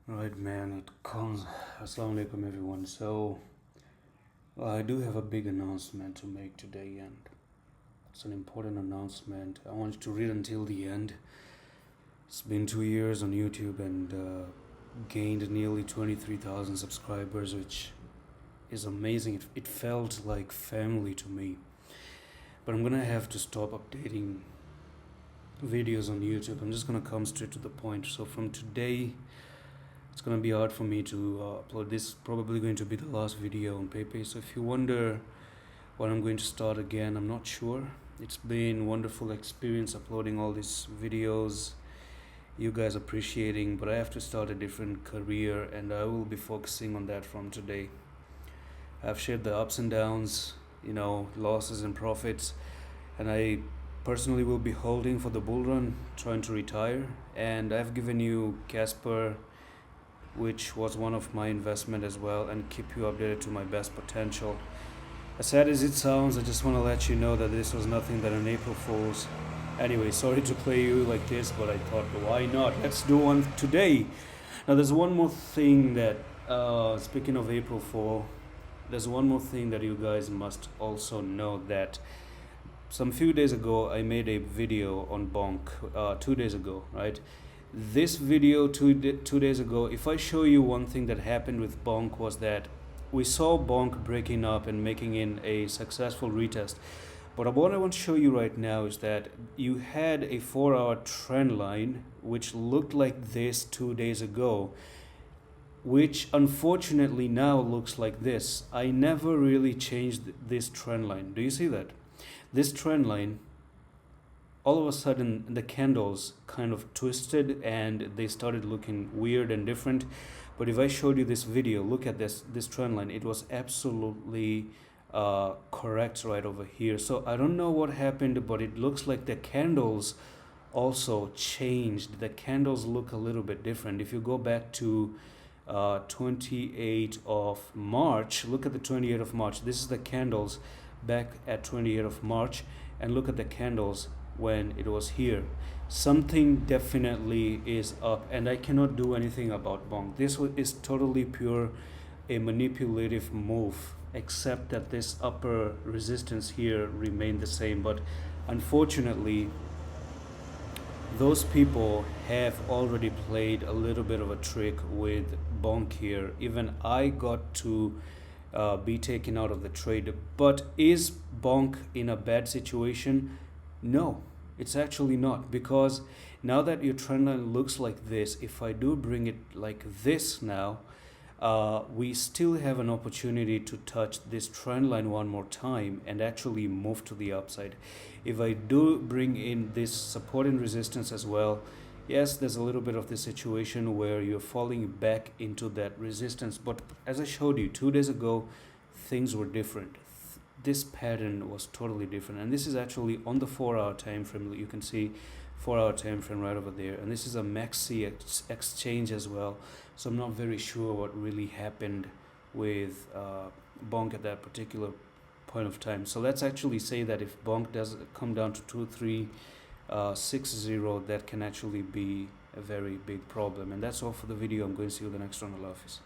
Right, man, it comes. Assalamu alaikum, everyone. So, I do have a big announcement to make today, and it's an important announcement. I want you to read until the end. It's been 2 years on YouTube and gained nearly 23,000 subscribers, which is amazing. It felt like family to me. But I'm gonna have to stop updating videos on YouTube. I'm just gonna come straight to the point. So, from today, it's gonna be hard for me to upload this. Probably going to be the last video on Pepe. So if you wonder when I'm going to start again, I'm not sure. It's been wonderful experience uploading all these videos. You guys appreciating, but I have to start a different career, and I will be focusing on that from today. I've shared the ups and downs, losses and profits, and I personally will be holding for the bull run, trying to retire. And I've given you Casper, which was one of my investment as well, and keep you updated to my best potential. As sad as it sounds, I just want to let you know that this was nothing but an April Fool's. Anyway, sorry to play you like this, but I thought, why not? Let's do one today. Now, there's one more thing that, speaking of April Fool, there's one more thing that you guys must also know, that some few days ago, I made a video on BONK, 2 days ago, right? This video two days ago, if I show you one thing that happened with BONK, was that we saw BONK breaking up and making in a successful retest. But what I want to show you right now is that you had a 4-hour trend line which looked like this 2 days ago, which unfortunately now looks like this. I never really changed this trend line. Do you see that? This trend line, all of a sudden the candles kind of twisted and they started looking weird and different. But if I showed you this video, look at this trend line. It was absolutely correct right over here. So I don't know what happened, but it looks like the candles also changed. The candles look a little bit different. If you go back to 28th of March, look at the 28th of March. This is the candles back at 28th of March, and look at the candles when it was here. Something definitely is up, and I cannot do anything about BONK. This is totally pure a manipulative move, except that this upper resistance here remained the same. But unfortunately, those people have already played a little bit of a trick with BONK here. Even I got to be taken out of the trade. But is BONK in a bad situation? No, it's actually not, because now that your trend line looks like this, if I do bring it like this now, we still have an opportunity to touch this trend line one more time and actually move to the upside. If I do bring in this support and resistance as well, yes, there's a little bit of the situation where you're falling back into that resistance. But as I showed you 2 days ago, things were different. This pattern was totally different, and this is actually on the 4-hour time frame. You can see 4-hour time frame right over there, and this is a maxi exchange as well. So I'm not very sure what really happened with BONK at that particular point of time. So let's actually say that if BONK does come down to 2360, that can actually be a very big problem. And that's all for the video. I'm going to see you in the next one. Allah Hafiz.